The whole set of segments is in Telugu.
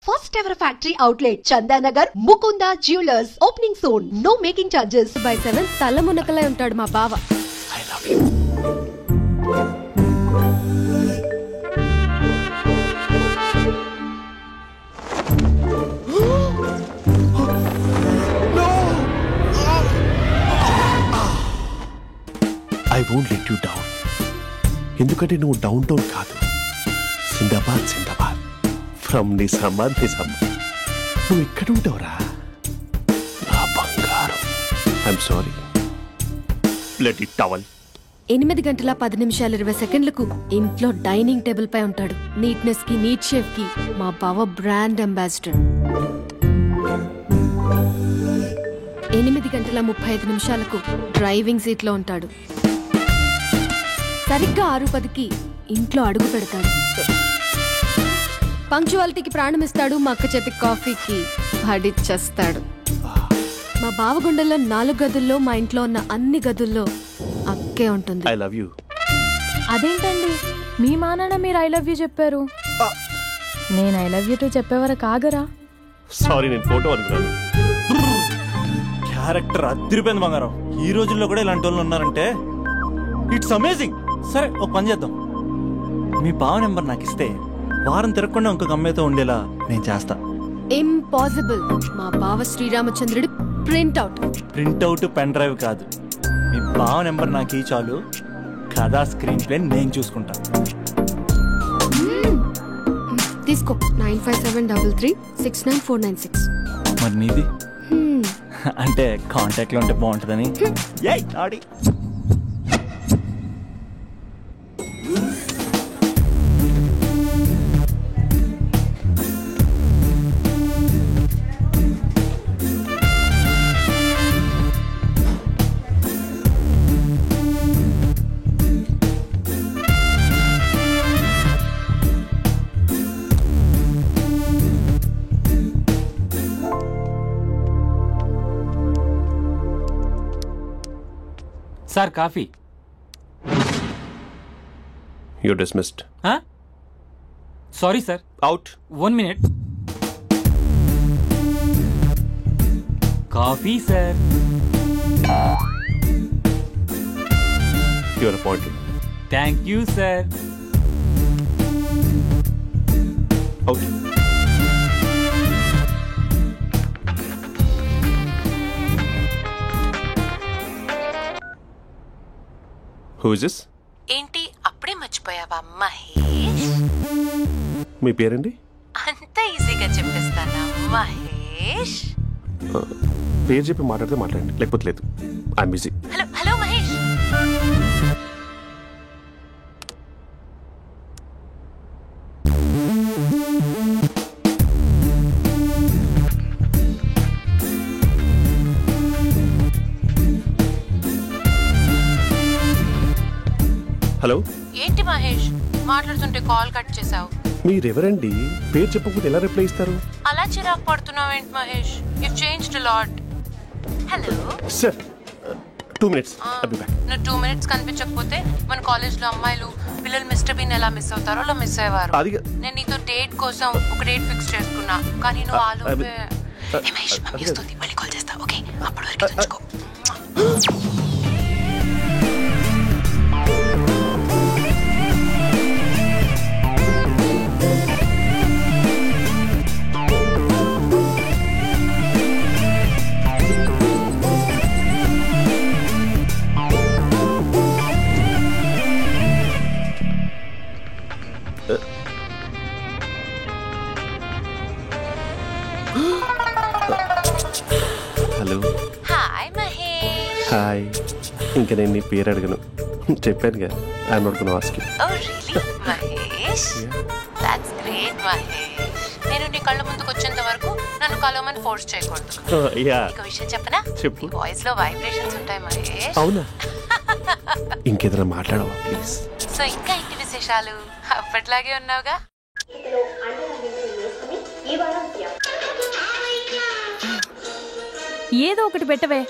first ever factory outlet, Chandanagar, Mukunda Jewelers, opening soon. No making charges. by 7 తల మునకలై ఉంటాడు మా బావ. I love you. I won't let you down. ఎందుకంటే నువ్వు డౌన్ టౌన్ కాదు, జిందాబాద్ జిందాబాద్ ఫ్రమ్ నిజామాబాద్ నిజామాబాద్. నువ్వు ఇక్కడ ఉంటావురా నా బంగారం. I'm sorry. Let it towel. 8 గంటల 10 నిమిషాలు 20 సెకండ్లకు ఇంట్లో డైనింగ్ టేబుల్ పై ఉంటాడు. నీట్నెస్ కి, నీట్ షేఫ్ కి మా బావ బ్రాండ్ అంబాసిడర్. 8 గంటల 35 నిమిషాలకు డ్రైవింగ్ సీట్ లో ఉంటాడు. సరిగ్గా 6:10కి ఇంట్లో అడుగు పెడతాడు. పంక్చువాలిటీకి ప్రాణం ఇస్తాడు. మా అక్క చేతి కాఫీకి పడిచ్చేస్తాడు. మా బావ గుండెల్లో 4 గదుల్లో, మా ఇంట్లో ఉన్న అన్ని గదుల్లో అక్కే ఉంటుంది. I love you. అదేంటండి మీ మా నాన్న మీరు ఐ లవ్ యూ చెప్పారు, నేను ఐ లవ్ యూ టు చెప్పేవరకు ఆగరా? సారీ, నేను ఫోటో అనుకున్నాను. క్యారెక్టర్ అదిరిపోయింది బంగారం. ఈ రోజుల్లో కూడా ఇలాంటి వాళ్ళు ఉన్నారంటే ఇట్స్ అమేజింగ్. సరే, ఒక పని చేద్దాం. మీ బావ నెంబర్ నాకు ఇస్తే వారం తిరగకుండా ఇంకొక అమ్మాయితో ఉండేలా నేను చేస్తా. ఇంపాసిబుల్. మా బావ శ్రీరామచంద్రుడి ప్రింట్అవుట్. ప్రింట్అవుట్ పెన్ డ్రైవ్ కాదు, మీ బావ నెంబర్ నాకు ఈ చాలు. కథా స్క్రీన్ ప్లే నేను చూసుకుంటా. తీసుకో. 9573369496. మరి నీది? అంటే కాంటాక్ట్ లో ఉంటే బాగుంటుందని. Sir coffee. You're dismissed. Sorry sir. Out. 1 minute. Coffee sir. You're appointed. Thank you sir. Out. Who is this? ఏంటి అప్పుడే మర్చిపోయావా మహేష్? మీ పేరండి? అంత ఈజీగా చెప్పేస్తానా మహేష్? పేరు చెప్పి మాట్లాడితే మాట్లాడండి, లేకపోతే లేదు. I'm busy. Hello hello Mahesh. Hello. ఏంటి మహేష్ మాట్లాడుతుంటే కాల్ కట్ చేసావు? మీరెవరండి? పేరు చెప్పకపోతే ఎలా రిప్లై ఇస్తారు? అలా చిరాకు పడుతున్నావేంటి Mahesh? You changed a lot. Hello sir, 2 minutes. I'll be back. నువ్వు 2 minutes కనిపించకపోతే మన కాలేజ్లో అమ్మాయిలు పిల్లలు మిస్టర్ బీన్ ఎలా మిస్ అవుతారో అలా మిస్ అయ్యేవారు. నేను నీతో డేట్ కోసం ఒక డేట్ ఫిక్స్ చేసుకున్నా, కానీ నువ్వు ఆలోపే. మహేష్ మమ్మీ వస్తుంది, మళ్ళీ కాల్ చేస్తా. ఓకే, అప్పటి వరకు ఉంచుకో. హలో. హాయ్ మహేష్. హాయ్. ఇంకా నేను నీ పేరు అడగను, చెప్పానుగా. I'm not gonna ask you. Oh really Mahesh? That's great Mahesh. నేను నీ కళ్ళ ముందుకు వచ్చేంత వరకు నన్ను కలవమని ఫోర్స్ చేయకూడదు. ఒక విషయం చెప్పనా? చెప్పు. వాయిస్ లో వైబ్రేషన్స్ ఉంటాయి మహేష్. అవునా? ఇంకేదైనా మాట్లాడవా ప్లీజ్? సో ఇంకా ఇంటి విశేషాలు అప్పట్లాగే ఉన్నావుగా? ఏదో ఒకటి పెట్టవే.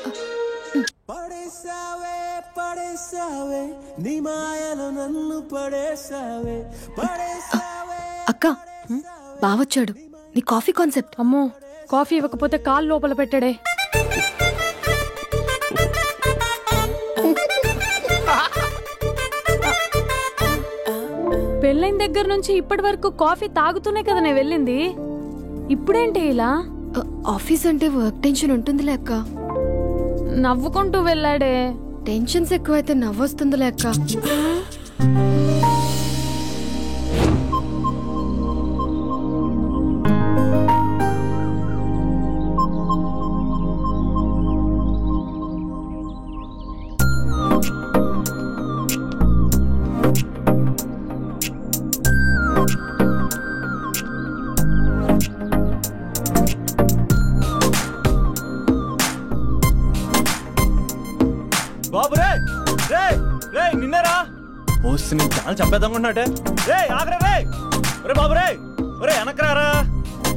అక్క, బావొచ్చాడు. నీ కాఫీ కాన్సెప్ట్. అమ్మో, కాఫీ ఇవ్వకపోతే కాలు లోపల పెట్టాడే. పెళ్ళైన దగ్గర నుంచి ఇప్పటి వరకు కాఫీ తాగుతూనే కదా నేను వెళ్ళింది. ఇప్పుడేంటి ఇలా? ఆఫీస్ అంటే వర్క్ టెన్షన్ ఉంటుందిలే అక్క. నవ్వుకుంటూ వెళ్ళాడే. టెన్షన్స్ ఎక్కువైతే నవ్వొస్తుందిలే అక్క. బాబు రే రే రే నిన్నరా వస్తే నేను చాలా చంపేద్దామన్నట్టే. రే ఆగరా రే. ఒరే బాబు రే, ఒరే వెనకరారా.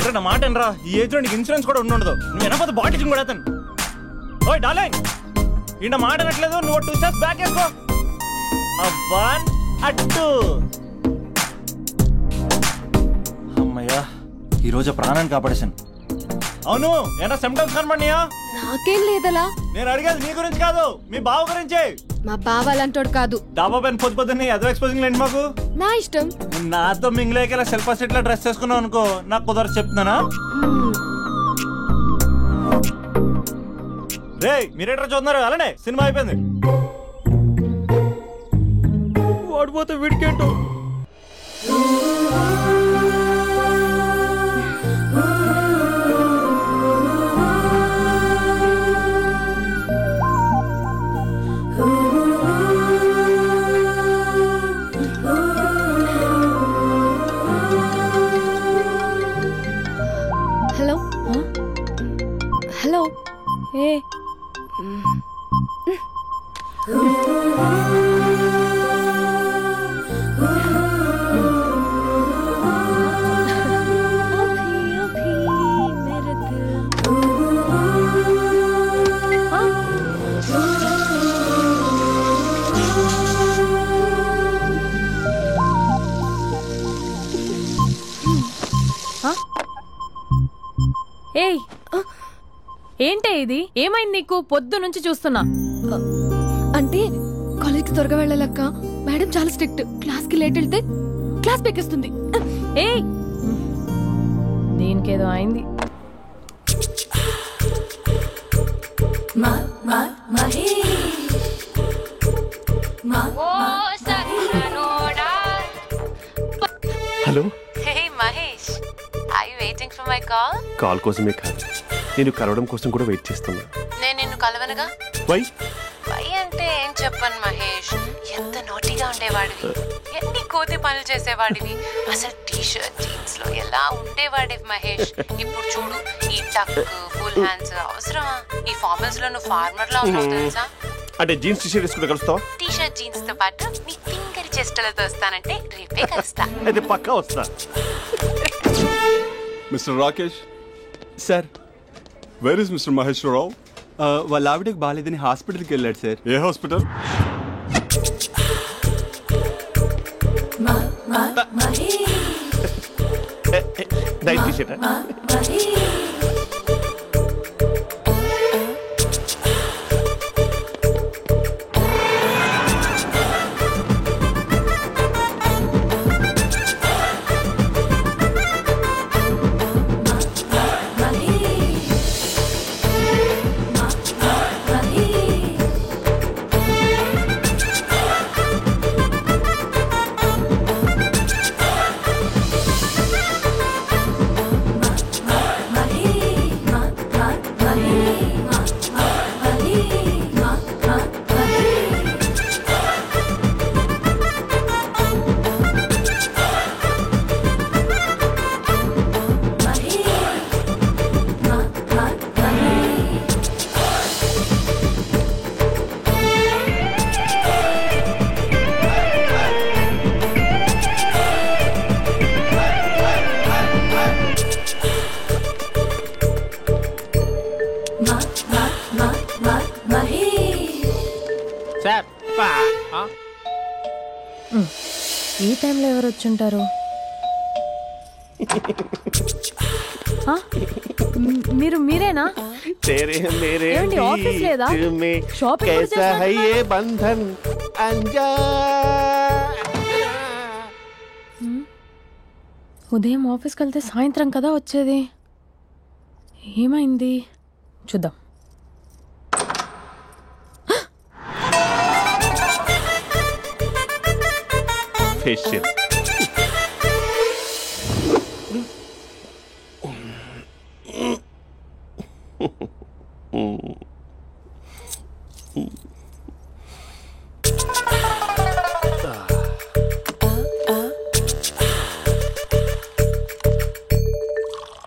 ఒరే నా మాట అనరా, ఈ ఏజ్ లో నీకు ఇన్సూరెన్స్ కూడా ఉండదు. నువ్వు వెనకపోతే బాటిల్ కూడా అతను. ఓయ్ డార్లింగ్, ఈయన మాట అనట్లేదు. నువ్వు 2 steps బ్యాక్ వేసుకో. 1 2. అమ్మయ్యా, ఈరోజు ప్రాణాన్ని కాపాడేశాను. అవును, ఏనా సిమ్టమ్స్ కనబడినాయా? నాకేం లేదలా. నేను అడిగేది నీ గురించి కాదు, మీ బావ గురించి. మా బావ అలాంటోడు కాదు. డాబా పైన పొద్దున్నే అదో ఎక్స్పోజింగ్ లేండి మాకు. నా ఇష్టం. నాతో మింగిలేక సెల్ఫా సెట్ లా డ్రెస్ చేసుకున్నావు అనుకో, నాకు కుదరదు చెప్తున్నానా. రే మీరేట్రా చూస్తున్నారు? అలానే సినిమా అయిపోయింది. వాడిపోతే వీడికేంటో. Hello hello. ఏ ఏయ్, ఏంటే ఇది? ఏమైంది నీకు? పొద్దు నుంచి చూస్తున్నా. అంటే కాలేజ్కి త్వరగా వెళ్ళాలక్క. మేడం చాలా స్ట్రిక్ట్. క్లాస్ కి లేట్ వెళ్తే క్లాస్ పెక్కేస్తుంది. ఏయ్, దీనికేదో అయింది. Hello. Hey Mahesh, are you waiting for my call? Call కోసమే కాదు, నేను కలవడం కోసం కూడా వెయిట్ చేస్తున్నా. నేను నిన్ను కలవనుగా. వై వై అంటే ఏం చెప్పను మహేష్. ఎంత నోటిగా ఉండేవాడివి, ఎన్ని కోతి పనులు చేసేవాడివి. అసలు టీ షర్ట్ జీన్స్ లో ఎలా ఉండేవాడివి మహేష్. ఇప్పుడు చూడు, ఈ టక్ ఫుల్ హ్యాండ్స్ అవసరమా? ఈ ఫార్మల్స్ లో నువ్వు ఫార్మర్ లా ఉన్నావు తెలుసా. అంటే జీన్స్ టీషర్ట్ వేసుకుంటే కలుస్తావా? టీ షర్ట్ జీన్స్ తో పాటు నీ ఫింగర్ చెస్టలతో వస్తానంటే రేపే కలుస్తా. అయితే పక్కా వస్తా. Mister Rakesh sir. Where is mister Maheswararao? వాళ్ళ ఆవిడకి బాగాలేదని హాస్పిటల్కి వెళ్ళాడు సార్. ఏ హాస్పిటల్? Night T shirt. ఈ టైంలో ఎవరు వచ్చుంటారు? మీరేనా? ఏమండి, ఆఫీస్ లేదా? షాపింగ్ కూడా చేస్తున్నారు? ఉదయం ఆఫీస్కి వెళ్తే సాయంత్రం కదా వచ్చేది. ఏమైంది చూద్దాం. ఫేషియల్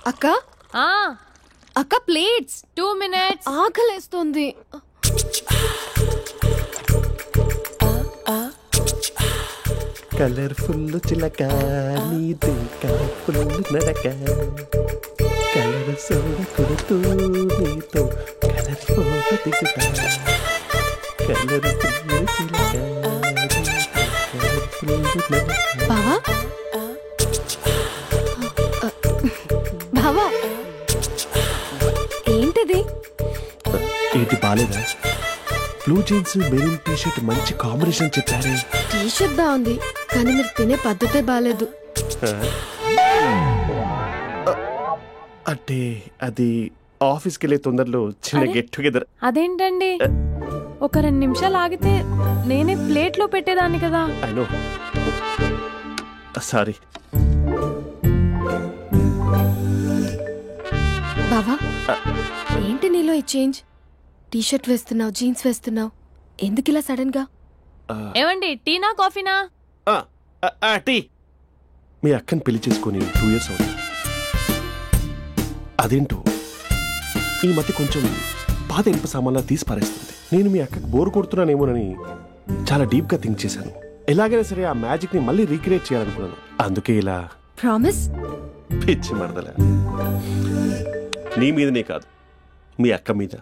అక్క అక్క ప్లేట్స్ 2 minutes. ఆకలేస్తుంది. కలర్ఫుల్ చిలక నీదు కలర్ఫుల్ నడక కలర్ సోడ కొడుతూ నీతో కలర్ ఫోటో దిగుతా కలర్ఫుల్ చిలక బావా బావా ఏంటిది? ఏంటి బాలేదా? Blue jeans maroon T shirt మంచి కాంబినేషన్ చెప్పారే. టీ షర్ట్ బాగుంది కానీ మీరు తినే పద్ధతే బాలేదు. అంటే అది ఆఫీస్కి వెళ్ళే తొందరలో చిన్న గెట్ టుగెదర్. అదేంటండి, ఒక 2 నిమిషాలు ఆగితే నేనే ప్లేట్లో పెట్టేదాన్ని కదా. I know, sorry. బావా ఏంటి నీలో ఈ చేంజ్? టీ షర్ట్ వేస్తున్నావు, జీన్స్ వేస్తున్నావు, ఎందుకు ఇలా సడన్ గా? ఏమండి, టీనా కాఫీనా? టీ. మీ అక్కని పెళ్లి చేసుకుని 2 years అవుతుంది. అదేంటో ఈ మధ్య కొంచెం పాత ఇనుప సామాన్లా తీసి పారేస్తుంది. నేను మీ అక్కకి బోర్ కొడుతున్నానేమోనని చాలా డీప్ గా థింక్ చేశాను. ఎలాగైనా సరే ఆ మ్యాజిక్ ని మళ్ళీ రీక్రియేట్ చేయాలనుకున్నాను. అందుకే ఇలా. ప్రామిస్? పిచ్చి మరదల, నీ మీదనే కాదు, మీ అక్క మీద,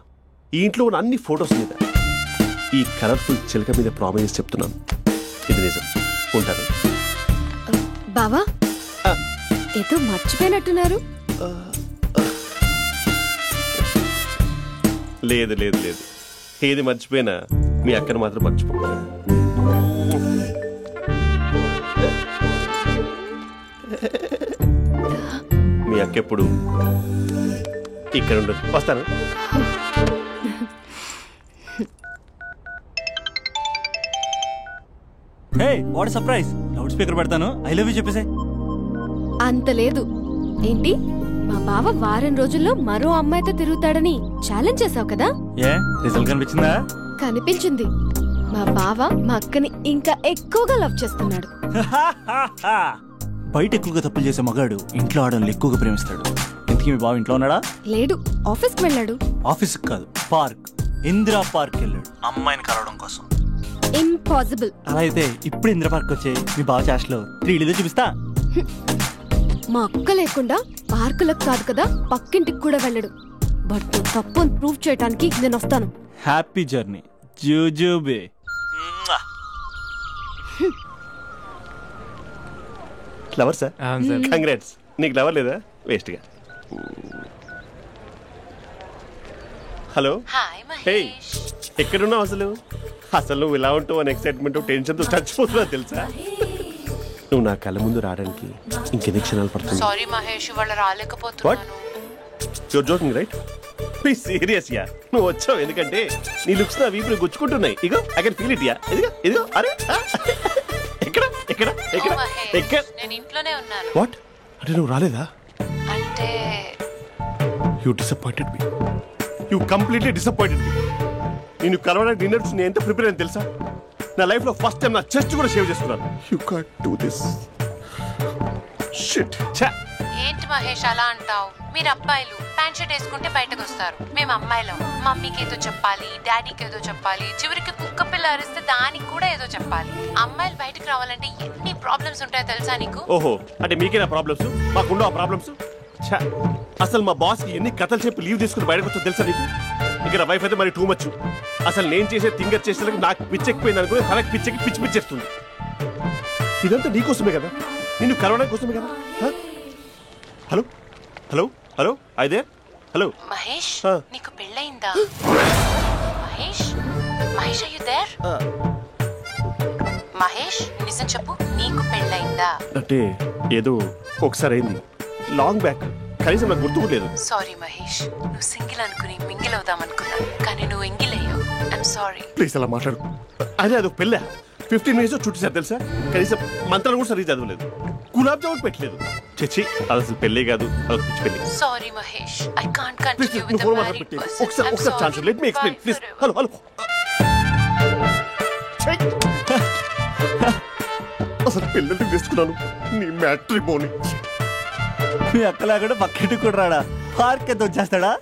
ఈ ఇంట్లో ఉన్న అన్ని ఫొటోస్ మీద, ఈ కలర్ఫుల్ చిలక మీద ప్రామిస్ చెప్తున్నాను. ఇది నిజం. ఉంటాను. బావా ఏదో మర్చిపోయినట్టున్నారు. లేదు లేదు లేదు, ఏది మర్చిపోయినా మీ అక్కను మాత్రం మర్చిపో. మీ అక్క ఎప్పుడు ఇక్కడ ఉండదు. వస్తాను. Hey what surprise. Loud speaker పెడతాను, ఐ లవ్ యూ చెప్పేసే. అంత లేదు. ఏంటి, మా బావ వారం రోజుల్లో మరో అమ్మాయితో తిరుగుతాడని ఛాలెంజ్ చేసావు కదా? ఏ రిజల్ట్ కనిపించిందా? కనిపించింది. మా బావ మా అక్కని ఇంకా ఎక్కువగా లవ్ చేస్తున్నాడు. బయట ఎక్కువగా తప్పులు చేసే మగాడు ఇంట్లో ఆడవాళ్ళు ఎక్కువగా ప్రేమిస్తాడు. ఇంతకీ మీ బావ ఇంట్లో ఉన్నాడా? లేడు, ఆఫీస్కి వెళ్ళాడు. ఆఫీస్కి కాదు, పార్క్, ఇందిరా పార్క్ వెళ్ళాడు అమ్మాయిని కలవడం కోసం. ఇంపాసిబుల్. అలా అయితే ఇప్పుడు ఇందిరా పార్క్ వచ్చే మీ బావ చాష్లో 3D చూపిస్తా. మా అక్క లేకుండా పార్కులకు కాదు కదా పక్కింటికి కూడా వెళ్ళడు. బట్ తప్పు ప్రూవ్ చేయడానికి నేను వస్తాను. హ్యాపీ జర్నీ జూజూబే. Lover sir? కంగ్రాట్స్. నీకు లవర్ లేదా? వేస్ట్ గా. హలో. హే, ఎక్కడున్నావు అసలు? అసలు నువ్వు ఇలా ఉంటావు అని ఎక్సైట్మెంట్ టెన్షన్ తో చచ్చిపోతున్నా తెలుసా? నువ్వు నా కళ్ళ ముందు రావడానికి ఇంకెన్ని క్షణాలు పడుతుంది? సారీ మహేష్, వాళ్ళు రాలేకపోతున్నాను. You're joking right? Be serious yeah. నువ్వు వచ్చావు ఎందుకంటే నీ లుక్స్ నా వీపుని గుచ్చుకుంటున్నాయి. ఇగో I can feel it yeah. ఇదిగో ఇదిగో. అరే ఎక్కడ ఎక్కడ ఎక్కడ ఎక్కడ? నేను ఇంట్లోనే ఉన్నాను. వాట్ అంటే నువ్వు రాలేదా? అంటే you disappointed me. You completely disappointed me. నేను కలవడానికి డిన్నర్స్ నేను ఎంత ప్రిపేర్ అని తెలుసా? నా లైఫ్ లో ఫస్ట్ టైం నా చెస్ట్ కూడా షేవ్ చేసుకున్నాను. You can't do this. Shit. ఏంటి మహేష్ అలా అంటావు? మీరు అబ్బాయిలు ప్యాంట్ షర్ట్ వేసుకుంటే బయటకు వస్తారు. మేము అమ్మాయిలం మమ్మీకి ఏదో చెప్పాలి, డాడీకి ఏదో చెప్పాలి, చివరికి కుక్క పిల్ల అరిస్తే దానికి కూడా ఏదో చెప్పాలి. అమ్మాయిలు బయటకు రావాలంటే ఎన్ని ప్రాబ్లమ్స్ ఉంటాయో తెలుసా నీకు? ఓహో, అంటే మీకేనా ప్రాబ్లమ్స్? మాకుండా ఆ ప్రాబ్లమ్స్? అసలు మా బాస్ కి ఎన్ని కథలు చెప్పి లీవ్ తీసుకుని బయటకు వచ్చా తెలుసా నీకు? ఇక్కడ వైఫ్ అయితే మరి టూ మచ్. అసలు నేను చేసే థింగర్ చేసేందుకు నాకు పిచ్చెక్కిపోయింది అనుకుని తనకి పిచ్చెక్కి పిచ్చి పిచ్చేస్తుంది. ఇదంతా నీకోసమే కదా, నిన్ను కలవడం కోసమే కదా. హలో హలో హలో అయితే హలో మహేష్ నీకు పెళ్ళయిందా? Mahesh Mahesh are you there? Mahesh నిజం చెప్పు, నీకు పెళ్ళయిందా? అంటే ఏదో ఒకసారి అయింది, లాంగ్ బ్యాక్, కనీసం నాకు గుర్తు లేదు. సారీ మహేష్, నువ్వు సింగిల్ అనుకుని మింగిల్ అవుదాం అనుకున్నా, కానీ నువ్వు ఎంగిల్ అయ్యావు. I'm sorry. ప్లీజ్ అలా మాట్లాడు. అదే అదొక పెళ్ళ 15 మినిట్స్ చుట్టేసారు తెలుసా. కనీసం మంత్రాలు కూడా సరిగ్గా చదవలేదు, గులాబ్ జామున్ పెట్టలేదు. చచ్చి అది అసలు పెళ్ళే కాదు, అదొక పిచ్చి పెళ్ళి. Sorry Mahesh, I can't continue with the married person. ఒకసారి chance let me explain please. Hello hello అసలు పిల్లల్ని తీసుకున్నాను నీ మ్యాట్రిమోని. మీ అక్కలా కూడా పక్కింటి కూడా రాడా, పార్క్ ఎంత వచ్చేస్తాడా?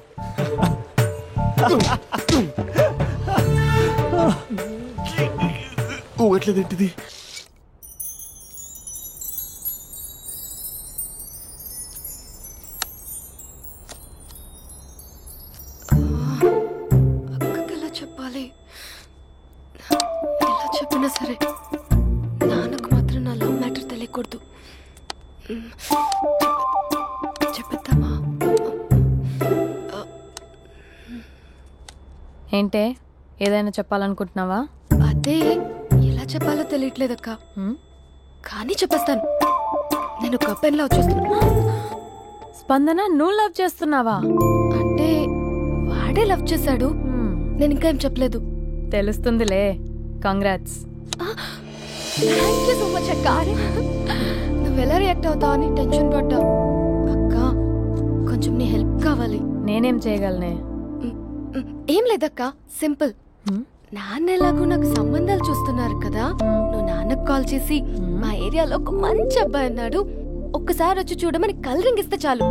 ఊగట్లేదేంటిది? అక్కకి ఎలా చెప్పాలి? ఎలా చెప్పినా సరే నాన్నకు మాత్రం నా లవ్ మ్యాటర్ తెలియకూడదు. చెప్పేద్దామా? ఏంటే ఏదైనా చెప్పాలనుకుంటున్నావా? అదే ఎలా చెప్పాలో తెలియట్లేదక్క, కానీ చెప్పేస్తాను. నేను ఒక అబ్బాయిని లవ్ చేస్తున్నా. స్పందన, నువ్వు లవ్ చేస్తున్నావా? అంటే వాడే లవ్ చేశాడు, నేను ఇంకా ఏం చెప్పలేదు. తెలుస్తుందిలే. Congrats. Thank you so much అక్క. నువ్వు ఎలా రియాక్ట్ అవుతావు అని టెన్షన్ పడ్డావు. అక్క కొంచెం నీ హెల్ప్ కావాలి. నేనేం చేయగలనే? ఏం లేదక్క, సింపుల్. నాన్న ఎలాగో నాకు సంబంధాలు చూస్తున్నారు కదా, నువ్వు నాన్నకు కాల్ చేసి మా ఏరియాలో ఒక మంచి అబ్బాయి అన్నాడు, ఒక్కసారి వచ్చి చూడమని కలరింగ్ ఇస్తే చాలు.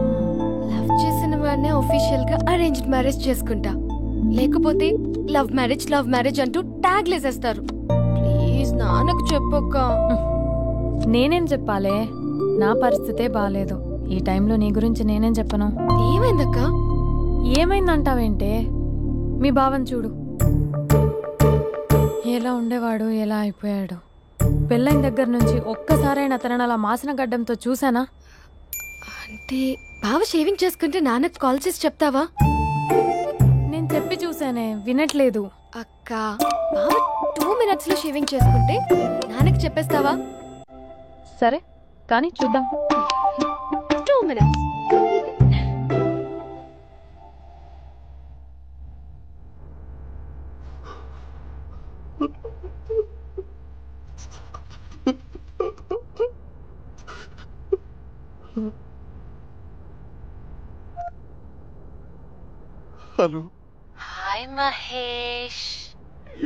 లవ్ చేసిన వాడినే ఒఫీషియల్ గా అరేంజ్డ్ మ్యారేజ్ చేసుకుంటా. లేకపోతే లవ్ మ్యారేజ్ అంటూ ట్యాగ్ లేసేస్తారు. ప్లీజ్ నాన్నకు చెప్పక్క. నేనేం చెప్పాలే? నా పరిస్థితే బాలేదు. ఈ టైంలో నీ గురించి నేనేం చెప్పను. ఏమైందక్క? ఏమైందంటావేంటే? మీ బావని చూడు, ఎలా ఉండేవాడు, ఎలా అయిపోయాడు. పెళ్ళైన దగ్గర నుంచి ఒక్కసారైనా తనని అలా మాసిన గడ్డంతో చూసానా? అంటే బావ షేవింగ్ చేసుకుంటే నాన్నకు కాల్ చేసి చెప్తావా? నేను చెప్పి చూసానే, వినట్లేదు. అక్క బావ 2 minutes లో షేవింగ్ చేసుకుంటే నాన్నకి చెప్పేస్తావా? సరే కానీ చూద్దాం. 2 minutes. హలో. హాయ్ మహేష్.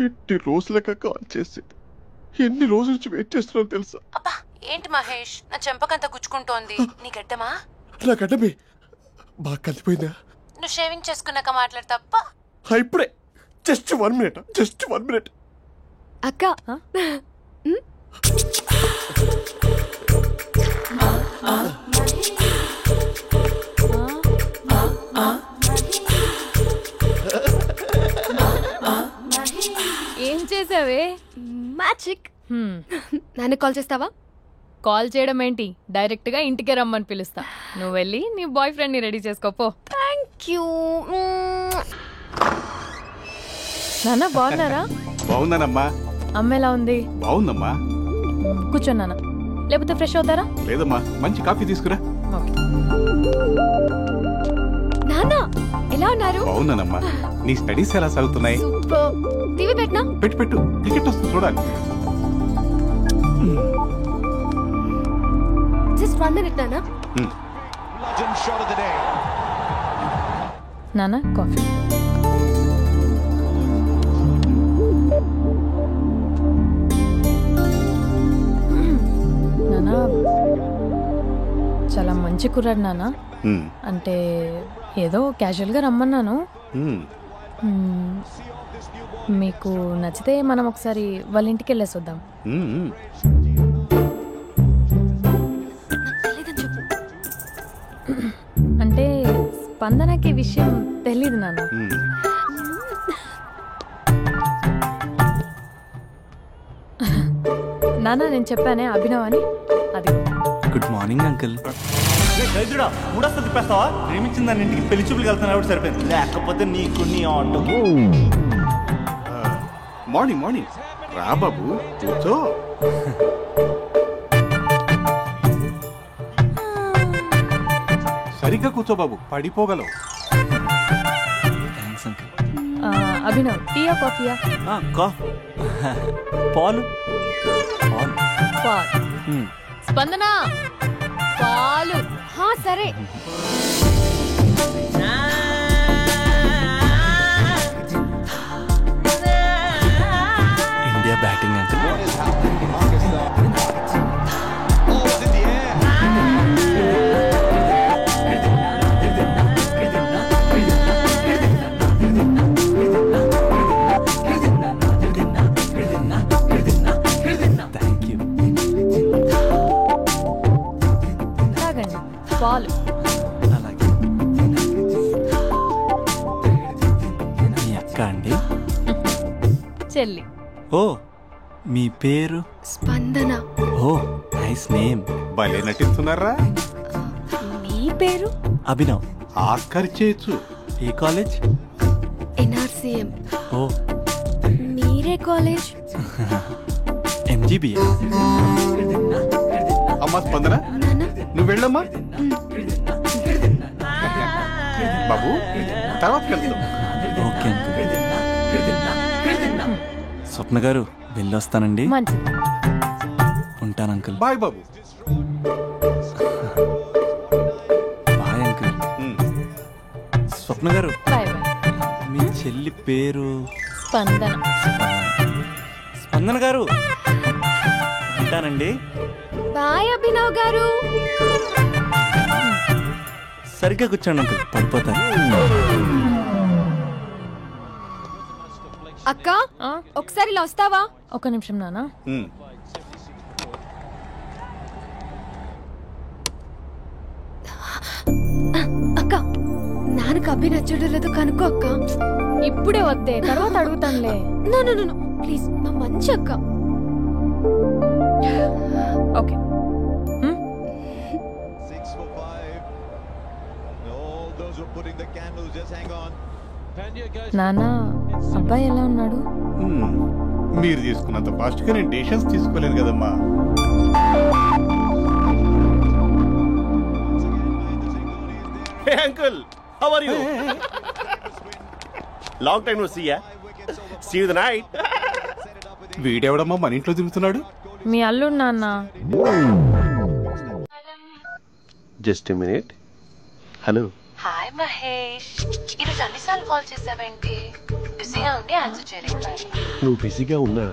ఎన్ని రోజులక కాల్ చేసేది, ఎన్ని రోజుల నుంచి వెయిట్ చేస్తున్నావు తెలుసా? అబ్బా ఏంటి మహేష్, నా చెంపకంత గుచ్చుకుంటోంది. నీ గడ్డమా? నా గడ్డమే బాగా కలిపోయిందా? నువ్వు షేవింగ్ చేసుకున్నాక మాట్లాడు తప్ప. ఇప్పుడే జస్ట్ 1 minute. అక్క ఏం చేసావే? మ్యాజిక్. నాన్న కాల్ చేస్తావా? కాల్ చేయడం ఏంటి, డైరెక్ట్ గా ఇంటికే రమ్మని పిలుస్తా. నువ్వు వెళ్ళి నీ బాయ్ ఫ్రెండ్ ని రెడీ చేసుకోపో. Thank you. నాన్న బాగున్నారా? బాగున్నానమ్మా. అమ్మ ఎలా ఉంది? బాగుందమ్మా. కూర్చోన్నానా, లేకపోతే ఫ్రెష్ అవుతారా? లేదమ్మా, మంచి కాఫీ తీసుకురా. నాన్న ఎలా ఉన్నారు? బాగున్నానమ్మా. నీ స్టడీస్ ఎలా సాగుతున్నాయి? సూపర్. టీవీ పెట్టనా? పెట్టు, క్రికెట్ వస్తుంది చూడాలి. జస్ట్ 1 minute నాన్న. నాన్న కాఫీ. నాన్న చాలా మంచి కుర్రాడు నాన్న. అంటే ఏదో క్యాజువల్గా రమ్మన్నాను. మీకు నచ్చితే మనం ఒకసారి వాళ్ళ ఇంటికి వెళ్ళేసి వద్దాం. అంటే స్పందనకి విషయం తెలీదు నాన్న. నాన్న నేను చెప్పానే అభినవ్ అని, అది. Good morning uncle. దైద్రుడా మూడొస్తా తిప్పేస్తావా? ప్రేమించిన దాని ఇంటికి పెళ్లి చూపులు వెళ్తాను సరిపోయింది, లేకపోతే నీకు నీ ఆటో. మార్నింగ్ మార్నింగ్ రా బాబు కూర్చో. సరిగ్గా కూర్చో బాబు, పడిపోగలవు. Thanks uncle. అభినవ్ టీయా కాఫీయా? పాలు. పాలు. స్పందన పాలు. సరే. India batting uncle. పాలు. అలాగే. మీ అక్క అండి? చెల్లి. ఓ మీ పేరు? స్పందన. ఓ నైస్ నేమ్. భలే నటిస్తున్నారా. మీ పేరు? అభినవ్. ఆస్కర్ చేయొచ్చు. ఏ కాలేజ్? NRCM. ఓ మీరే కాలేజ్? MGBS. అమ్మా స్పందన నువ్వు వెళ్ళమ్మా. బాబు తర్వాత వెళ్తాం. ఓకే స్వప్న గారు వెళ్ళొస్తానండి. ఉంటాను అంకుల్. బాయ్ బాబు. Bye uncle. స్వప్న గారు మీ చెల్లి పేరు? స్పందన. స్పందన గారు ఉంటానండి. బాయ్ అభినవ్ గారు. సరిగ్గా కూర్చోండి అంకుల్, పడిపోతాను. అక్క ఒకసారి ఇలా వస్తావా? ఒక నిమిషం నాన్న. అక్క నాన్నకు అభి నచ్చడం లేదు కనుక్కో అక్క. ఇప్పుడే వద్దే, తర్వాత అడుగుతానులే. నో ప్లీజ్, మా మంచి అక్క. ఓకే. నాన్న అబ్బాయి ఎలా ఉన్నాడు? మీరు తీసుకున్నంత ఫాస్ట్ గా నేను డెసిషన్స్ తీసుకోలేను కదమ్మా. Hey uncle, how are you? Long time no see ya. See you the night. వీడెవడమ్మా మన ఇంట్లో తిరుగుతున్నాడు? మీ అల్లుడు నాన్న. Just a minute. Hello. Hi Mahesh, ఈరోజు అన్నిసార్లు కాల్ చేసావేంటి? బిజీగా ఉండి ఆన్సర్ చేయలేదు. నువ్వు బిజీగా ఉన్నా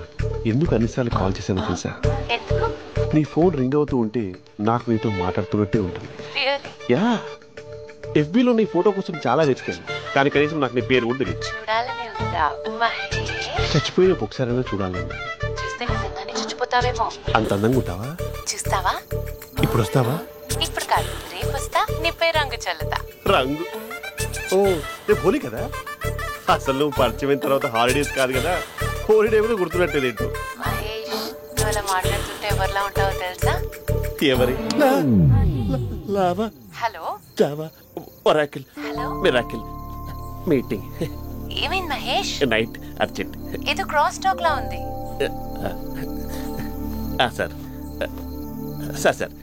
ఎందుకు అన్నిసార్లు కాల్ చేశాను తెలుసా? ఎందుకు? నీ ఫోన్ రింగ్ అవుతూ ఉంటే నాకు నీతో మాట్లాడుతున్నట్టే ఉంటుంది. యా, FBలో నీ ఫోటో కోసం చాలా వెతికాను, కానీ కనీసం నాకు నీ పేరు కూడా తెలియదు. చూడాలని ఉందా మహేష్? చచ్చిపోయిన ఒకసారైనా చూడాలని. చూస్తే నిజంగానే చచ్చిపోతావేమో. అంత అందంగా ఉంటావా? చూస్తావా? ఇప్పుడు వస్తావా? ఇప్పుడు కాదు, రేపు వస్తా, నీపై రంగు చల్లుతా. రంగు? ఓ రేపు హోలీ కదా. అసలు నువ్వు పరిచయం తర్వాత హాలిడేస్ కాదు కదా, హోలిడే కూడా గుర్తున్నట్లేదు ఏంటో. మహేష్, నువ్వు అలా మాట్లాడుతుంటే ఎవరిలా ఉంటావో తెలుసా? ఎవరి? Lava, hello, Java, Oracle, hello, miracle, meeting. ఏమైంది మహేష్? Night urgent. ఏదో క్రాస్ టాక్ లా ఉంది. Sir sir sir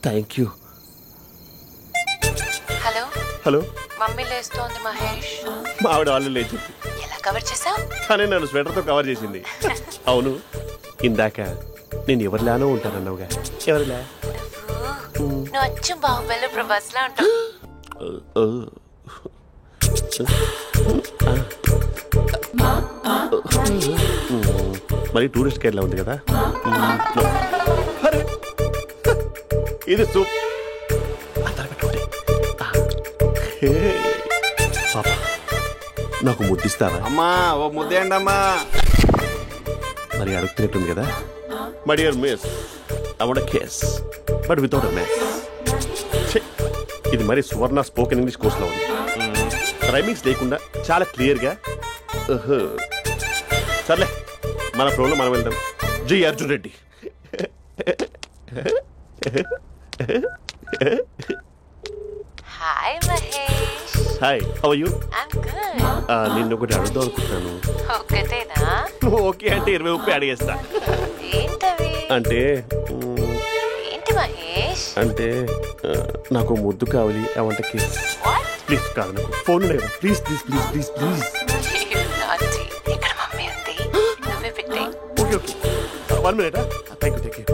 thank you. Hello hello, mummy లేస్తోంది మహేష్. మా ఆవిడ వాళ్ళు లేచి ఎలా కవర్ చేసావు? కానీ నన్ను స్వెటర్తో కవర్ చేసింది. అవును, ఇందాక నేను ఎవరిలానో ఉంటానన్నావుగా, ఎవరిలా? నువ్వు అచ్చం బాహుబలి ప్రభాస్ లా ఉంటావు. మరి టూరిస్ట్ కేరళ ఉంది కదా. ఇది సూప్. పాపా, నాకు ముద్దిస్తావా? అమ్మా ఓ ముద్దేయండి అమ్మా. మరి అడుగుతున్నట్టుంది కదా. My dear miss, I want kiss but without a miss. ఇది మరి సువర్ణ స్పోకెన్ ఇంగ్లీష్ కోర్సులో ఉంది. రైమింగ్స్ లేకుండా చాలా క్లియర్గా. సర్లే, మన ప్రోలో మనం వెళ్దాం. జై Arjun Reddy. Hi Mahesh. Hi, how are you? I'm good. నిన్ను ఒకటి అడుగుదాం అనుకుంటున్నాను. ఒకటేనా? ఓకే అంటే 20 అడిగేస్తా. ఏంటవి? అంటే ఏంటి మహేష్? అంటే నాకు ముద్దు కావాలి. అవంటకి ప్లీజ్ కాదు, నాకు ఫోన్ లేదు. Please please please please please. ఇక్కడ మమ్మీ ఉంది, నువ్వే పెట్టే. Okay okay, 1 minute. Thank you thank you.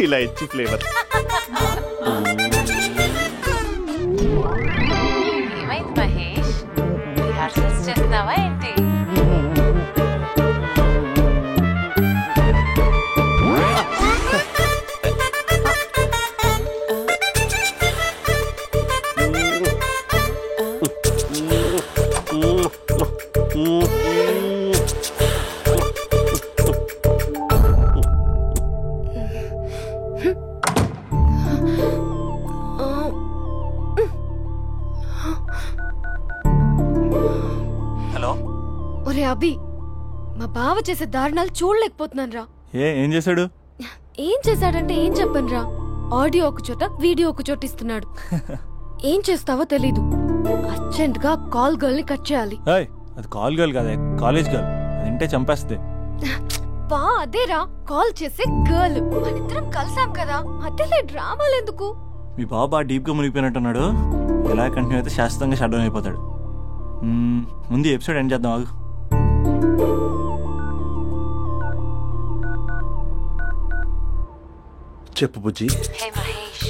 ఇలా ఇచ్చి ఫ్లేవర్. ఏమైంది మహేష్, రిహార్సల్స్ చేస్తున్నావా ఏంటి? ఒరే అభి, మా బావ చేసే దారుణాలు చూడలేకపోతున్నాను రా. ఏం చేశాడు? ఏం చేశాడంటే ఏం చెప్పను రా. ఆడియో ఒక చోట, వీడియో ఒక చోట ఇస్తున్నాడు. ఏం చేస్తావో తెలీదు. అర్జెంట్ గా కాల్ గర్ల్ ని కట్ చేయాలి. అది కాల్ గర్ల్ కాదే, కాలేజ్ గర్ల్. అదంటే చంపేస్తే. బా అదేరా, కాల్ చేసే గర్ల్. మనిద్దరం కలిసాం కదా, మధ్యలో డ్రామాలు ఎందుకు? మీ బాబా డీప్ గా మునిగిపోయినట్టున్నాడు. ఎలా కంటిన్యూ అయితే శాశ్వతంగా షట్ డౌన్ అయిపోతాడు. ముందు ఎపిసోడ్ ఎండ్ చేద్దాం. ఆగు. చెప్పు బుజ్జి. హే మహేష్,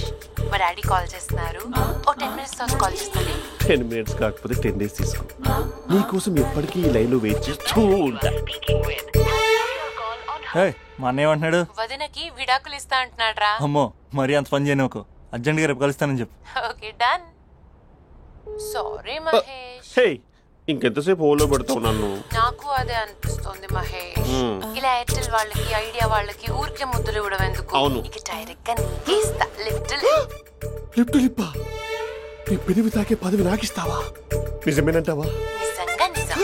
మా డాడీ కాల్ చేస్తున్నారు. ఓ 10 minutes తర్వాత కాల్ చేస్తాను. 10 minutes కాకపోతే 10 days తీసుకో. నీకోసం ఎప్పటికీ ఈ లైన్ లో వెయిట్ చేస్తూ ఉంటా. మా అన్న ఏమంటున్నాడు? వదినకి విడాకులు ఇస్తా అంటున్నాడు రా. అమ్మో, మరీ అంత పని చేయను. ఒక అర్జెంట్ గా రేపు కలుస్తానని చెప్పు. Okay done. సారీ మహేష్. హే, ఇంకెంతసేపు హోల్లో పెడతావు నన్ను? నాకు అదే అనిపిస్తుంది మహేష్. ఇలా ఎయిర్టెల్ వాళ్ళకి, ఐడియా వాళ్ళకి ఊరికే ముద్దులు ఇవ్వడం ఎందుకు? ఇక డైరెక్ట్ గా నీకే ఇస్తా. లిప్ టు లిప్పా? నీ పెనివి తాకే పదవి నాకిస్తావా? నిజమేనంటావా? నిజంగా నిజం.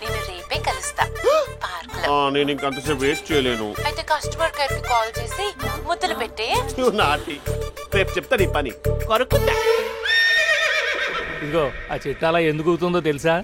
నేను రేపే కలుస్తా పార్క్ లో. నేను ఇంకంతసేపు వెయిట్ చేయలేను. అయితే కస్టమర్ కేర్ కి కాల్ చేసి ముద్దులు పెట్టే. నాటి రేపు చెప్తా నీ పని. కొరుకుంటా. ఇదిగో ఆ చెట్టు అలా ఎందుకు అవుతుందో తెలుసా?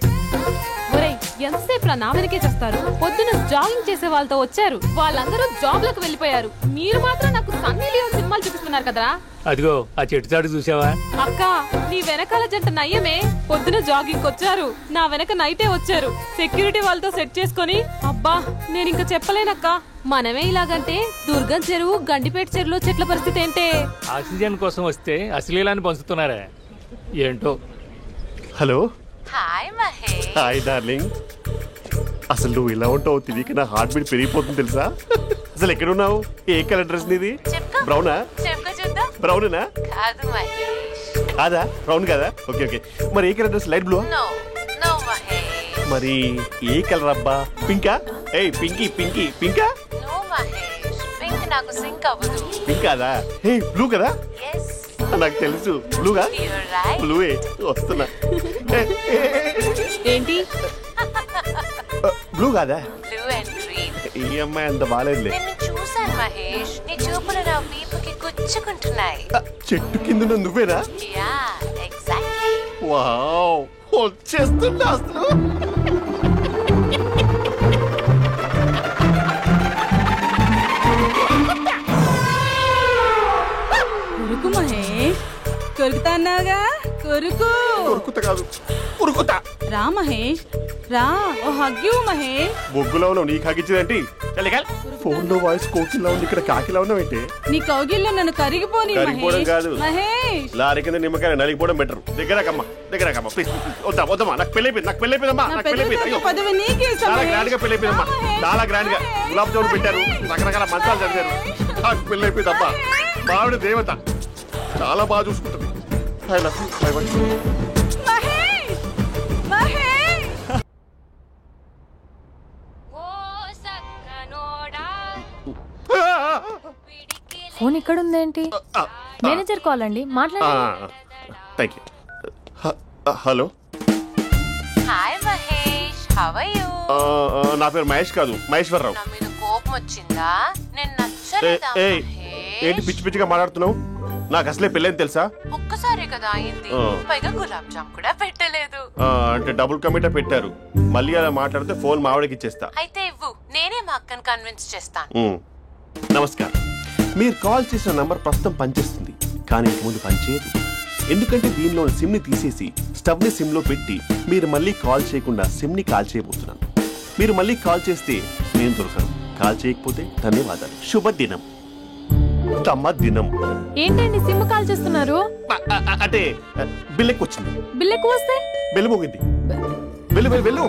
ఎంతసేపు నా వెనకే చేస్తారు? పొద్దున జాగింగ్ చేసే వాళ్ళతో వచ్చారు, వాళ్ళందరూ జాబ్ లకు వెళ్ళిపోయారు. మీరు మాత్రం నాకు సన్నీ లియోన్ సినిమాలు చూపిస్తున్నారు కదరా. అదిగో ఆ చెట్టు చాటు చూసావా? అక్క, నీ వెనకాల జంట నయ్యమే. పొద్దున జాగింగ్ వచ్చారు, నా వెనక నైటే వచ్చారు. సెక్యూరిటీ వాళ్ళతో సెట్ చేసుకొని, అబ్బా నేను ఇంకా చెప్పలేనక్క. మనమే ఇలాగంటే దుర్గం చెరువు, గండిపేట చెరువులో చెట్ల పరిస్థితి ఏంటే? ఆక్సిజన్ కోసం వస్తే అశ్లీలాన్ని పంచుతున్నారా ఏంటో. Hello. Hi Mahesh. Hi darling. అసలు నువ్వు ఇలా ఉంటావు తిరిగి నా హార్ట్ బీట్ పెరిగిపోతుంది తెలుసా? అసలు ఎక్కడున్నావు? ఏ కలర్ డ్రెస్ నీది? బ్రౌనా? బ్రౌనేనా? కాదు మహేష్. కాదా? బ్రౌన్ కాదా? Okay okay. మరి ఏ colour dress? Light blue? No no Mahesh. మరి ఏ కలర్ అబ్బా? పింకా? ఏయ్ పింకీ పింకీ పింకా? నో మహేష్, పింక్ నాకు సింక్ అవ్వదు. పింక్ కాదా? ఏయ్ బ్లూ కదా? yes. నాకు తెలుసు బ్లూగా. బ్లూవే వస్తున్నా. ఏంటి బ్లూ కాదా? Blue and green. ఈ అమ్మాయి అంత బాగాలేదులే. నేను చూసాను మహేష్, నీ చూపులు నా వీపుకి గుచ్చుకుంటున్నాయి. చెట్టు కింద నువ్వేనా? Yeah exactly. వావ్, వచ్చేస్తున్నా అసలు. కొరుకు మహేష్, కొరుకుతా అన్నావుగా, కొరుకు. కొరుకుతా కాదు, ఉరుకుతా. రా మహేష్ రా, ఓ హగ్గు మహేష్. బొగ్గులో ఉన్నావు, నీకు హగ్గించదేంటి? ఫోన్ లో వాయిస్ కోకిలా ఉంది, ఇక్కడ కాకిలా ఉన్నావేంటి? నీ కౌగిల్లో నన్ను కరిగిపోని కరిగిపోవడం కాదు మహేష్. లారీ కింద నిమ్మకాయ నలిగిపోవడం బెటర్. దగ్గరకమ్మా దగ్గరకమ్మా ప్లీజ్. వద్దమ్మా, నాకు పెళ్ళైపోయింది, నాకు పెళ్ళైపోయిందమ్మా, నాకు పెళ్ళైపోయింది. పదవి నీకే ఇస్తా చాలా మహేష్. గ్రాండ్ గా పెళ్ళైపోయిందమ్మా, చాలా గ్రాండ్ గా. గులాబ్ జామున్ పెట్టారు, రకరకాల మంచాలు చదివారు. నాకు పెళ్ళైపోయిందమ్మా. మావిడ దేవత, చాలా బాగా చూసుకుంటుంది. I love you. I want you. Mahesh Mahesh. Phone ఇక్కడ ఉందేంటి? మేనేజర్ కాల్ అండి, మాట్లాడండి. Thank you. Hello. Hi Mahesh, how are you? నా పేరు మహేష్ కాదు, మహేశ్వరరావు. నా మీద కోపం వచ్చిందా? నేను నచ్చలేదా ఏంటి పిచ్చి పిచ్చిగా మాట్లాడుతున్నావు? నాకు అసలే పెళ్ళని తెలుసా? ఒక్కసారి కదా అయింది, పైగా గులాబ్ జామ్ కూడా పెట్టలేదు. అంటే డబుల్ కమిటా పెట్టారు. మళ్ళీ అలా మాట్లాడితే ఫోన్ మావిడకి ఇచ్చేస్తా. అయితే ఇవ్వు, నేనే మా అక్కని కన్విన్స్ చేస్తాను. నమస్కారం. మీరు కాల్ చేసిన నంబర్ ప్రస్తుతం పనిచేస్తుంది, కానీ ఇంక ముందు పనిచేయదు. ఎందుకంటే దీనిలో సిమ్ ని తీసేసి స్టవ్ ని సిమ్ లో పెట్టి మీరు మళ్ళీ కాల్ చేయకుండా సిమ్ ని కాల్ చేయబోతున్నాను. మీరు మళ్ళీ కాల్ చేస్తే నేను దొరకను, కాల్ చేయకపోతే ధన్యవాదాలు. శుభదినం. తమ దినం. ఏంటండి సిమ్ కాల్ చేస్తున్నారు? అంటే బిల్ ఎక్కువ వచ్చింది. బిల్ ఎక్కువ వస్తే వెళ్ళు మోగింది. వెళ్ళు వెళ్ళు వెళ్ళు.